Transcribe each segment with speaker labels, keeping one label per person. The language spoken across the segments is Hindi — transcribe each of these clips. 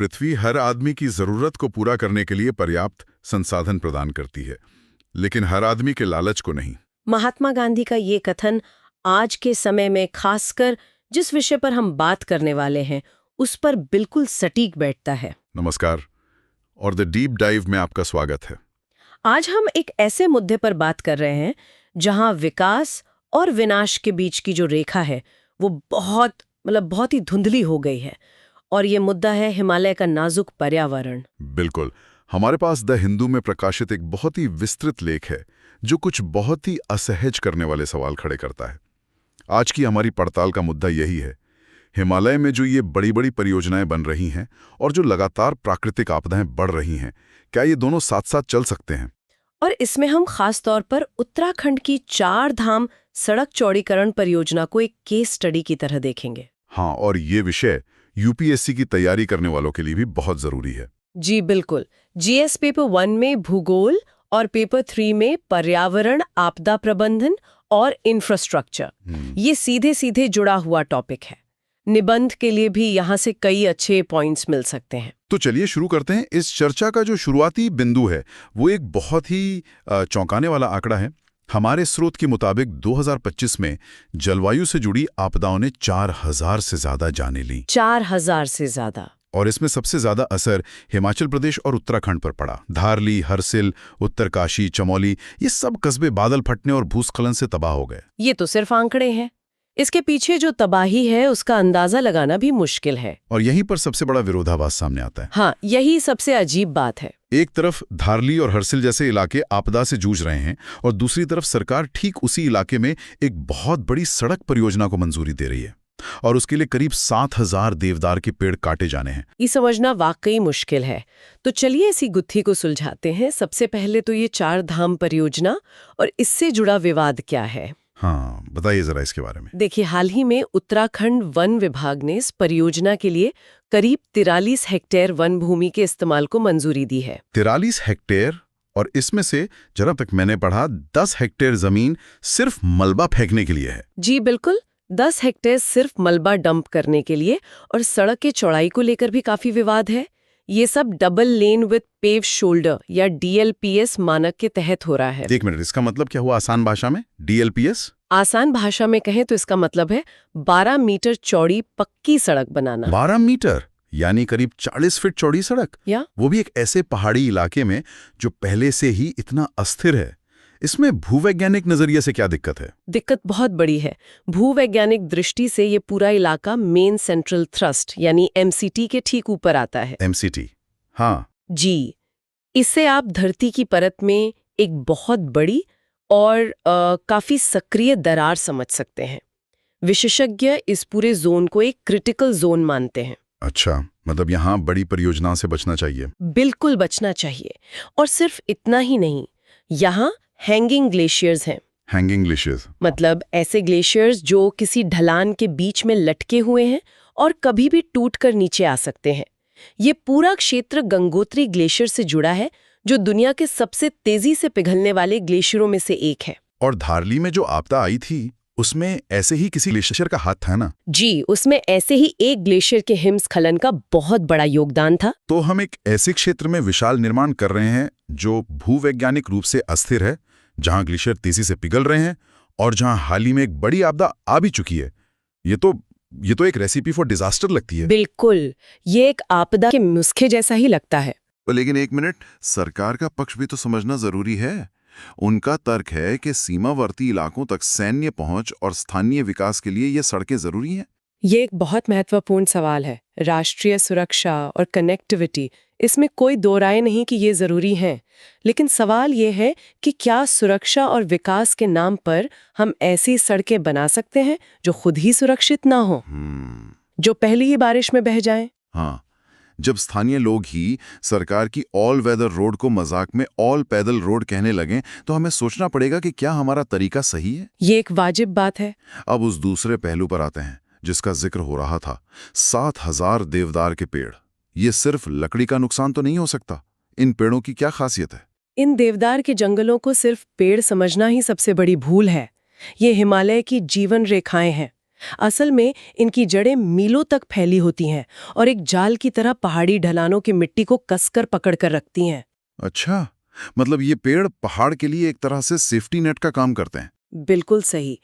Speaker 1: पृथ्वी हर आदमी की जरूरत को पूरा करने के लिए पर्याप्त संसाधन प्रदान करती है, लेकिन हर आदमी के लालच को नहीं।
Speaker 2: महात्मा गांधी का ये कथन आज के समय में खासकर जिस विषय पर हम बात करने वाले हैं उस पर बिल्कुल सटीक बैठता है।
Speaker 1: नमस्कार और द डीप डाइव में आपका स्वागत है।
Speaker 2: आज हम एक ऐसे मुद्दे पर बात कर रहे हैं जहां विकास और विनाश के बीच की जो रेखा है वो बहुत ही धुंधली हो गई है, और ये मुद्दा है हिमालय का नाजुक पर्यावरण।
Speaker 1: बिल्कुल। हमारे पास द हिंदू में प्रकाशित एक बहुत ही विस्तृत लेख है जो कुछ बहुत ही असहज करने वाले सवाल खड़े करता है। आज की हमारी पड़ताल का मुद्दा यही है, हिमालय में जो ये बड़ी बड़ी परियोजनाएं बन रही हैं और जो लगातार प्राकृतिक आपदाएं बढ़ रही हैं, क्या ये दोनों साथ साथ चल सकते हैं?
Speaker 2: और इसमें हम खास तौर पर उत्तराखंड की 4 धाम सड़क चौड़ीकरण परियोजना को एक केस स्टडी की तरह देखेंगे।
Speaker 1: हाँ, और ये विषय यूपीएससी की तैयारी करने वालों के लिए भी बहुत जरूरी है।
Speaker 2: जी बिल्कुल। जीएस पेपर 1 में भूगोल और पेपर 3 में पर्यावरण, आपदा प्रबंधन और इंफ्रास्ट्रक्चर, ये सीधे सीधे जुड़ा हुआ टॉपिक है। निबंध के लिए भी यहाँ से कई अच्छे पॉइंट्स मिल सकते हैं।
Speaker 1: तो चलिए शुरू करते हैं। इस चर्चा का जो शुरुआती बिंदु है वो एक बहुत ही चौंकाने वाला आंकड़ा है। हमारे स्रोत के मुताबिक 2025 में जलवायु से जुड़ी आपदाओं ने 4000 से ज्यादा जानें ली।
Speaker 2: 4000 से ज्यादा।
Speaker 1: और इसमें सबसे ज्यादा असर हिमाचल प्रदेश और उत्तराखंड पर पड़ा। धारली, हरसिल, उत्तरकाशी, चमोली, ये सब कस्बे बादल फटने और भूस्खलन से तबाह हो गए।
Speaker 2: ये तो सिर्फ आंकड़े हैं, इसके पीछे जो तबाही है उसका अंदाजा लगाना भी मुश्किल है।
Speaker 1: और यहीं पर सबसे बड़ा विरोधाभास सामने आता है।
Speaker 2: हाँ, यही सबसे अजीब बात है।
Speaker 1: एक तरफ धारली और हरसिल जैसे इलाके आपदा से जूझ रहे हैं और दूसरी तरफ सरकार ठीक उसी इलाके में एक बहुत बड़ी सड़क परियोजना को मंजूरी दे रही है, और उसके लिए करीब 7000 देवदार के पेड़ काटे जाने हैं।
Speaker 2: ये समझना वाकई मुश्किल है। तो चलिए इसी गुत्थी को सुलझाते हैं। सबसे पहले तो ये 4 धाम परियोजना और इससे जुड़ा विवाद क्या है।
Speaker 1: हाँ, बताइए जरा इसके बारे में।
Speaker 2: देखिए, हाल ही में उत्तराखंड वन विभाग ने इस परियोजना के लिए करीब 43 हेक्टेयर वन भूमि के इस्तेमाल को मंजूरी दी है।
Speaker 1: 43 हेक्टेयर, और इसमें से जरा तक मैंने पढ़ा 10 हेक्टेयर जमीन सिर्फ मलबा फेंकने के लिए है।
Speaker 2: जी बिल्कुल, 10 हेक्टेयर सिर्फ मलबा डंप करने के लिए। और सड़क की चौड़ाई को लेकर भी काफी विवाद है। ये सब double lane with pave shoulder या डीएलपीएस मानक के तहत हो रहा है।
Speaker 1: एक मिनट, इसका मतलब क्या हुआ आसान भाषा में? डीएलपीएस
Speaker 2: आसान भाषा में कहें तो इसका मतलब है 12 मीटर चौड़ी पक्की सड़क बनाना।
Speaker 1: 12 मीटर यानी करीब 40 फीट चौड़ी सड़क,
Speaker 2: या
Speaker 1: वो भी एक ऐसे पहाड़ी इलाके में जो पहले से ही इतना अस्थिर है। इसमें भूवैज्ञानिक नजरिए से क्या दिक्कत है?
Speaker 2: दिक्कत बहुत बड़ी है। भूवैज्ञानिक दृष्टि से ये पूरा इलाका मेन सेंट्रल थ्रस्ट यानी एमसीटी के ठीक ऊपर आता है।
Speaker 1: एमसीटी, हाँ
Speaker 2: जी। इससे आप धरती की परत में एक बहुत बड़ी और काफी सक्रिय दरार समझ सकते हैं। विशेषज्ञ इस पूरे जोन को एक क्रिटिकल जोन मानते हैं।
Speaker 1: अच्छा, मतलब यहाँ बड़ी परियोजनाओं से बचना चाहिए।
Speaker 2: बिल्कुल बचना चाहिए। और सिर्फ इतना ही नहीं, यहाँ हैंगिंग ग्लेशियर्स हैं।
Speaker 1: हैंगिंग ग्लेशियर्स
Speaker 2: मतलब ऐसे ग्लेशियर्स जो किसी ढलान के बीच में लटके हुए हैं और कभी भी टूटकर नीचे आ सकते हैं। ये पूरा क्षेत्र गंगोत्री ग्लेशियर से जुड़ा है, जो दुनिया के सबसे तेजी से पिघलने वाले ग्लेशियरों में से एक है।
Speaker 1: और धारली में जो आपदा आई थी उसमें ऐसे ही किसी ग्लेशियर का हाथ था ना?
Speaker 2: जी, उसमें ऐसे ही एक ग्लेशियर के हिमस्खलन का बहुत बड़ा योगदान था।
Speaker 1: तो हम एक ऐसे क्षेत्र में विशाल निर्माण कर रहे हैं जो भूवैज्ञानिक रूप से अस्थिर है, जहां ग्लेशियर तेजी से पिघल रहे हैं और जहां हाल ही में एक बड़ी आपदा आ भी चुकी है। ये तो एक रेसिपी फॉर डिजास्टर लगती है।
Speaker 2: बिल्कुल, ये एक आपदा के नुस्खे जैसा ही लगता है।
Speaker 3: लेकिन एक मिनट, सरकार का पक्ष भी तो समझना जरूरी है। उनका तर्क है कि सीमावर्ती इलाकों तक सैन्य पहुंच और स्थानीय विकास के लिए ये सड़कें जरूरी हैं।
Speaker 2: ये एक बहुत महत्वपूर्ण सवाल है। राष्ट्रीय सुरक्षा और कनेक्टिविटी, इसमें कोई दो राय नहीं कि ये जरूरी हैं। लेकिन सवाल ये है कि क्या सुरक्षा और विकास के नाम पर हम ऐसी सड़कें बना सकते हैं जो खुद ही सुरक्षित ना हो, जो पहली ही बारिश में बह जाएं?
Speaker 3: हाँ, जब स्थानीय लोग ही सरकार की ऑल वेदर रोड को मजाक में ऑल पैदल रोड कहने लगें, तो हमें सोचना पड़ेगा कि क्या हमारा तरीका सही है।
Speaker 2: ये एक वाजिब बात है।
Speaker 3: अब उस दूसरे पहलू पर आते हैं जिसका जिक्र हो रहा था, 7000 देवदार के पेड़। ये सिर्फ लकड़ी का नुकसान तो नहीं हो सकता। इन पेड़ों की क्या खासियत है?
Speaker 2: इन देवदार के जंगलों को सिर्फ पेड़ समझना ही सबसे बड़ी भूल है। ये हिमालय की जीवन रेखाएं हैं। असल में इनकी जड़ें मीलों तक फैली होती हैं और एक जाल की तरह पहाड़ी ढलानों की मिट्टी को कसकर पकड़ कर रखती हैं।
Speaker 3: अच्छा, मतलब ये पेड़ पहाड़ के लिए एक तरह से सेफ्टी नेट का काम करते हैं।
Speaker 2: बिल्कुल सही।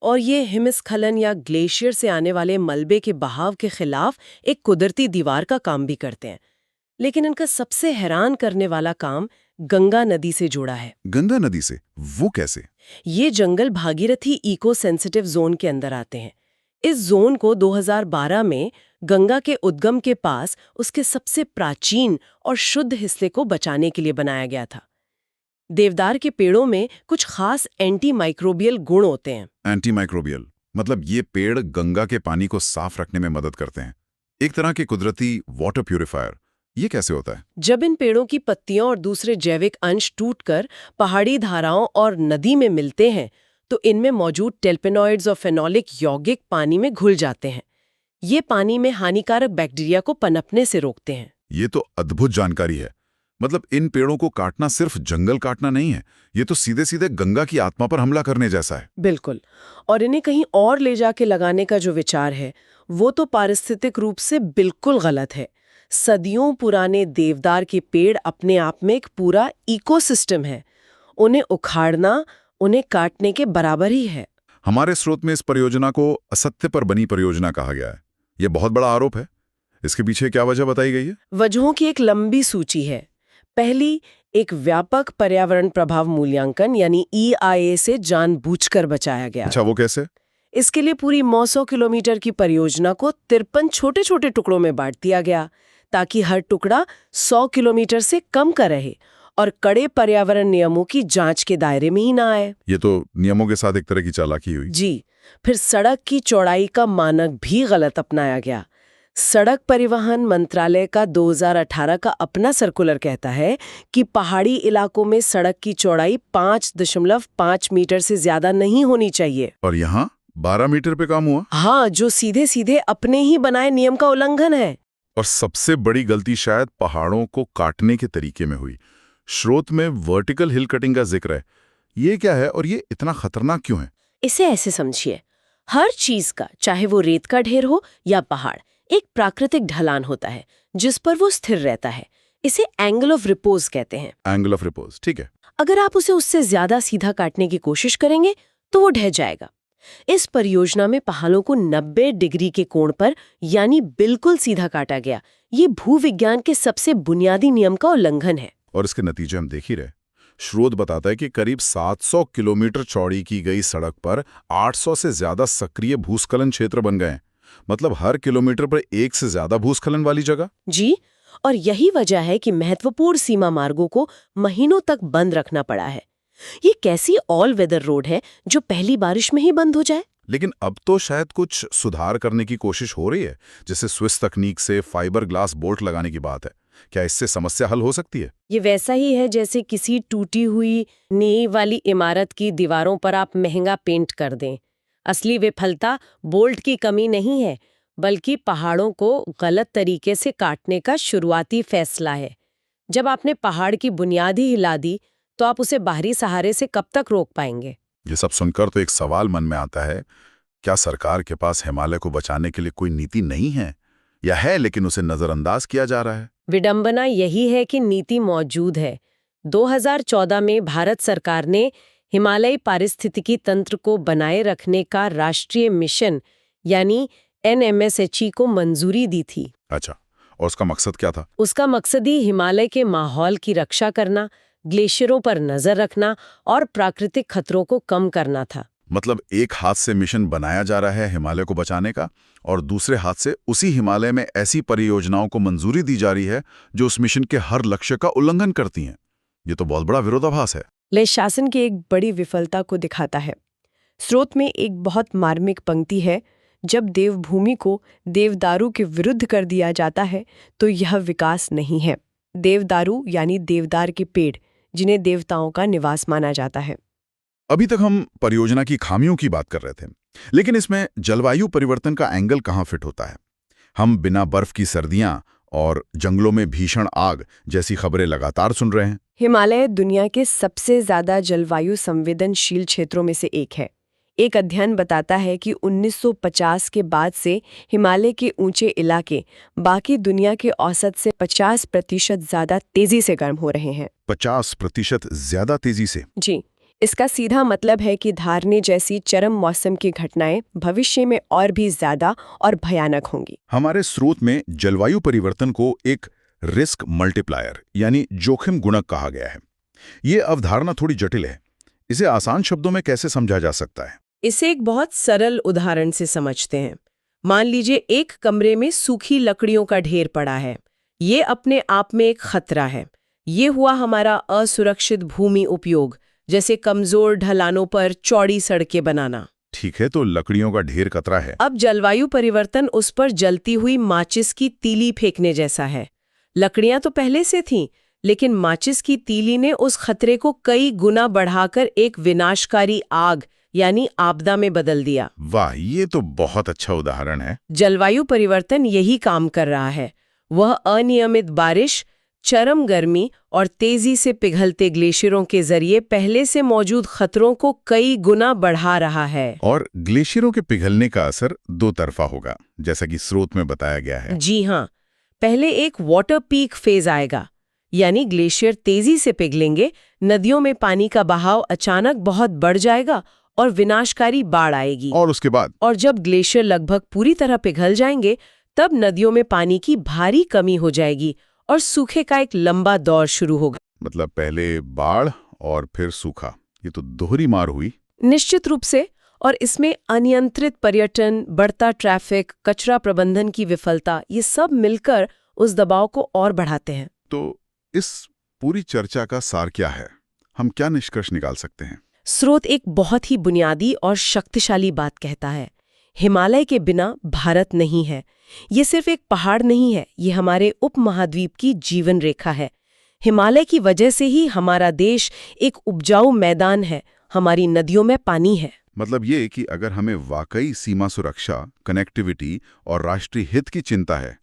Speaker 2: और ये हिमस्खलन या ग्लेशियर से आने वाले मलबे के बहाव के खिलाफ एक कुदरती दीवार का काम भी करते हैं। लेकिन इनका सबसे हैरान करने वाला काम गंगा नदी से जुड़ा है।
Speaker 3: गंगा नदी से? वो कैसे?
Speaker 2: ये जंगल भागीरथी इको सेंसिटिव जोन के अंदर आते हैं। इस जोन को 2012 में गंगा के उद्गम के पास उसके सबसे प्राचीन और शुद्ध हिस्से को बचाने के लिए बनाया गया था। देवदार के पेड़ों में कुछ खास एंटी माइक्रोबियल गुण होते हैं।
Speaker 3: एंटी माइक्रोबियल मतलब ये पेड़ गंगा के पानी को साफ रखने में मदद करते हैं, एक तरह के कुदरती वाटर प्यूरिफायर। ये कैसे होता है?
Speaker 2: जब इन पेड़ों की पत्तियां और दूसरे जैविक अंश टूटकर पहाड़ी धाराओं और नदी में मिलते हैं तो इनमें मौजूद टेल्पेनॉइड्स और फेनोलिक यौगिक पानी में घुल जाते हैं। ये पानी में हानिकारक बैक्टीरिया को पनपने से रोकते हैं।
Speaker 3: ये तो अद्भुत जानकारी है। मतलब इन पेड़ों को काटना सिर्फ जंगल काटना नहीं है, ये तो सीधे सीधे गंगा की आत्मा पर हमला करने जैसा है।
Speaker 2: बिल्कुल। और इन्हें कहीं और ले जाके लगाने का जो विचार है वो तो पारिस्थितिक रूप से बिल्कुल गलत है। सदियों पुराने देवदार के पेड़ अपने आप में एक पूरा इकोसिस्टम है। उन्हें उखाड़ना उन्हें काटने के बराबर ही है।
Speaker 3: हमारे स्रोत में इस परियोजना को असत्य पर बनी परियोजना कहा गया है। यह बहुत बड़ा आरोप है। इसके पीछे क्या वजह बताई गई है?
Speaker 2: वजहों की एक लंबी सूची है। पहली, एक व्यापक पर्यावरण प्रभाव मूल्यांकन यानी EIA से जानबूझकर बचाया गया।
Speaker 3: अच्छा, वो कैसे?
Speaker 2: इसके लिए पूरी 900 किलोमीटर की परियोजना को 53 छोटे छोटे टुकड़ों में बांट दिया गया ताकि हर टुकड़ा 100 किलोमीटर से कम का रहे और कड़े पर्यावरण नियमों की जांच के दायरे में ही ना आए।
Speaker 3: ये तो नियमों के साथ एक तरह की चालाकी हुई।
Speaker 2: जी। फिर सड़क की चौड़ाई का मानक भी गलत अपनाया गया। सड़क परिवहन मंत्रालय का 2018 का अपना सर्कुलर कहता है कि पहाड़ी इलाकों में सड़क की चौड़ाई 5.5 मीटर से ज्यादा नहीं होनी चाहिए।
Speaker 3: और यहाँ 12 मीटर पे काम हुआ।
Speaker 2: हाँ, जो सीधे सीधे अपने ही बनाए नियम का उल्लंघन है।
Speaker 3: और सबसे बड़ी गलती शायद पहाड़ों को काटने के तरीके में हुई। स्रोत में वर्टिकल हिल कटिंग का जिक्र है। ये क्या है और ये इतना खतरनाक क्यों है?
Speaker 2: इसे ऐसे समझिए, हर चीज का, चाहे वो रेत का ढेर हो या पहाड़, एक प्राकृतिक ढलान होता है जिस पर वो स्थिर रहता है। इसे एंगल ऑफ रिपोज कहते हैं।
Speaker 3: एंगल ऑफ रिपोज, ठीक है।
Speaker 2: अगर आप उसे उससे ज्यादा सीधा काटने की कोशिश करेंगे तो वो ढह जाएगा। इस परियोजना में पहाड़ों को 90 डिग्री के कोण पर यानी बिल्कुल सीधा काटा गया। ये भूविज्ञान के सबसे बुनियादी नियम का उल्लंघन है।
Speaker 3: और इसके नतीजे हम देख ही रहे। स्रोत बताता है कि करीब 700 किलोमीटर चौड़ी की गई सड़क पर 800 से ज्यादा सक्रिय भूस्खलन क्षेत्र बन गए हैं। मतलब हर किलोमीटर पर एक से ज्यादा भूस्खलन वाली जगह।
Speaker 2: जी। और यही वजह है कि महत्वपूर्ण सीमा मार्गों को महीनों तक बंद रखना पड़ा है। ये कैसी ऑल वेदर रोड है जो पहली बारिश में ही बंद हो जाए?
Speaker 3: लेकिन अब तो शायद कुछ सुधार करने की कोशिश हो रही है, जैसे स्विस तकनीक से फाइबर ग्लास बोल्ट लगाने की बात है। क्या इससे समस्या हल हो सकती है?
Speaker 2: ये वैसा ही है जैसे किसी टूटी हुई नींव वाली इमारत की दीवारों पर आप महंगा पेंट कर दें। असली विफलता बोल्ट की कमी नहीं है, बल्कि पहाड़ों को गलत तरीके से काटने का शुरुआती फैसला है। जब आपने पहाड़ की बुनियाद ही हिला दी तो आप उसे बाहरी सहारे से कब तक रोक पाएंगे?
Speaker 3: ये सब सुनकर तो एक सवाल मन में आता है, क्या सरकार के पास हिमालय को बचाने के लिए कोई नीति नहीं है, या है लेकिन उसे नजरअंदाज किया जा रहा है?
Speaker 2: विडंबना यही है कि नीति मौजूद है। 2014 में भारत सरकार ने हिमालयी पारिस्थितिकी तंत्र को बनाए रखने का राष्ट्रीय मिशन यानी NMSHE को मंजूरी दी थी।
Speaker 3: अच्छा, और उसका मकसद क्या था?
Speaker 2: उसका मकसद ही हिमालय के माहौल की रक्षा करना, ग्लेशियरों पर नजर रखना और प्राकृतिक खतरों को कम करना था।
Speaker 3: मतलब एक हाथ से मिशन बनाया जा रहा है हिमालय को बचाने का, और दूसरे हाथ से उसी हिमालय में ऐसी परियोजनाओं को मंजूरी दी जा रही है जो उस मिशन के हर लक्ष्य का उल्लंघन करती हैं। ये तो बहुत बड़ा विरोधाभास है।
Speaker 2: ले शासन की एक बड़ी विफलता को दिखाता है। स्रोत में एक बहुत मार्मिक पंक्ति है, जब देवभूमि को देवदारू के विरुद्ध कर दिया जाता है तो यह विकास नहीं है। देवदारू यानी देवदार के पेड़, जिन्हें देवताओं का निवास माना जाता है।
Speaker 3: अभी तक हम परियोजना की खामियों की बात कर रहे थे, लेकिन इसमें जलवायु परिवर्तन का एंगल कहाँ फिट होता है? हम बिना बर्फ की सर्दियां और जंगलों में भीषण आग जैसी खबरें लगातार सुन रहे हैं।
Speaker 2: हिमालय दुनिया के सबसे ज्यादा जलवायु संवेदनशील क्षेत्रों में से एक है। एक अध्ययन बताता है कि 1950 के बाद से हिमालय के ऊंचे इलाके बाकी दुनिया के औसत से 50% ज्यादा तेजी से गर्म हो रहे हैं।
Speaker 3: 50% ज्यादा तेजी से?
Speaker 2: जी, इसका सीधा मतलब है कि धारने जैसी चरम मौसम की घटनाएं भविष्य में और भी ज्यादा और भयानक होंगी।
Speaker 3: हमारे स्रोत में जलवायु परिवर्तन को एक रिस्क मल्टीप्लायर यानी जोखिम गुणक कहा गया है। ये अवधारणा थोड़ी जटिल है। इसे आसान शब्दों में कैसे समझा जा सकता है?
Speaker 2: इसे एक बहुत सरल उदाहरण से समझते हैं। मान लीजिए एक कमरे में सूखी लकड़ियों का ढेर पड़ा है। ये अपने आप में एक खतरा है। ये हुआ हमारा असुरक्षित भूमि उपयोग, जैसे कमजोर ढलानों पर चौड़ी सड़कें बनाना।
Speaker 3: ठीक है, तो लकड़ियों का ढेर खतरा है।
Speaker 2: अब जलवायु परिवर्तन उस पर जलती हुई माचिस की तीली फेंकने जैसा है। लकड़ियां तो पहले से थीं, लेकिन माचिस की तीली ने उस खतरे को कई गुना बढ़ाकर एक विनाशकारी आग यानी आपदा में बदल दिया।
Speaker 3: वाह, ये तो बहुत अच्छा उदाहरण है।
Speaker 2: जलवायु परिवर्तन यही काम कर रहा है। वह अनियमित बारिश, चरम गर्मी और तेजी से पिघलते ग्लेशियरों के जरिए पहले से मौजूद खतरों को कई गुना बढ़ा रहा है।
Speaker 3: और ग्लेशियरों के पिघलने का असर दो तरफा होगा, जैसा कि स्रोत में बताया गया है।
Speaker 2: जी हाँ, पहले एक वाटर पीक फेज आएगा, यानी ग्लेशियर तेजी से पिघलेंगे, नदियों में पानी का बहाव अचानक बहुत बढ़ जाएगा और विनाशकारी बाढ़ आएगी।
Speaker 3: और उसके बाद?
Speaker 2: और जब ग्लेशियर लगभग पूरी तरह पिघल जाएंगे, तब नदियों में पानी की भारी कमी हो जाएगी और सूखे का एक लंबा दौर शुरू होगा।
Speaker 3: मतलब पहले बाढ़ और फिर सूखा, ये तो दोहरी मार हुई।
Speaker 2: निश्चित रूप से। और इसमें अनियंत्रित पर्यटन, बढ़ता ट्रैफिक, कचरा प्रबंधन की विफलता, ये सब मिलकर उस दबाव को और बढ़ाते हैं।
Speaker 3: तो इस पूरी चर्चा का सार क्या है? हम क्या निष्कर्ष निकाल सकते हैं?
Speaker 2: स्रोत एक बहुत ही बुनियादी और शक्तिशाली बात कहता है। हिमालय के बिना भारत नहीं है। ये सिर्फ एक पहाड़ नहीं है, ये हमारे उपमहाद्वीप की जीवन रेखा है। हिमालय की वजह से ही हमारा देश एक उपजाऊ मैदान है, हमारी नदियों में पानी है।
Speaker 3: मतलब ये कि अगर हमें वाकई सीमा सुरक्षा, कनेक्टिविटी और राष्ट्रीय हित की चिंता है,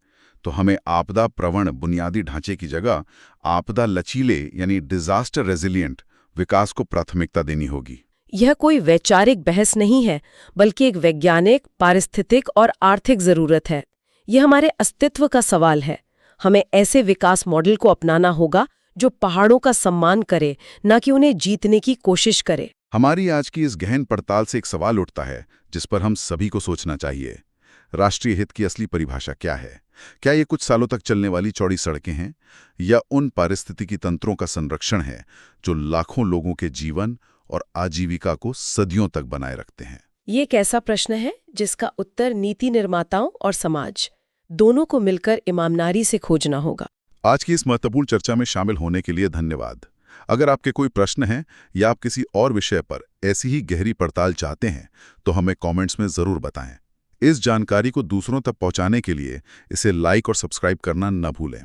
Speaker 3: तो हमें आपदा प्रवण बुनियादी ढांचे की जगह आपदा लचीले यानी डिजास्टर रेजिलिएंट विकास को प्राथमिकता देनी होगी।
Speaker 2: यह कोई वैचारिक बहस नहीं है, बल्कि एक वैज्ञानिक, पारिस्थितिक और आर्थिक जरूरत है। यह हमारे अस्तित्व का सवाल है। हमें ऐसे विकास मॉडल को अपनाना होगा जो पहाड़ों का सम्मान करे, न कि उन्हें जीतने की कोशिश करे।
Speaker 3: हमारी आज की इस गहन पड़ताल से एक सवाल उठता है जिस पर हम सभी को सोचना चाहिए। राष्ट्रीय हित की असली परिभाषा क्या है? क्या ये कुछ सालों तक चलने वाली चौड़ी सड़कें हैं, या उन पारिस्थितिकी तंत्रों का संरक्षण है जो लाखों लोगों के जीवन और आजीविका को सदियों तक बनाए रखते हैं?
Speaker 2: ये एक ऐसा प्रश्न है जिसका उत्तर नीति निर्माताओं और समाज दोनों को मिलकर ईमानदारी से खोजना होगा।
Speaker 3: आज की इस महत्वपूर्ण चर्चा में शामिल होने के लिए धन्यवाद। अगर आपके कोई प्रश्न हैं या आप किसी और विषय पर ऐसी ही गहरी पड़ताल चाहते हैं, तो हमें कमेंट्स में ज़रूर बताएं। इस जानकारी को दूसरों तक पहुंचाने के लिए इसे लाइक और सब्सक्राइब करना न भूलें।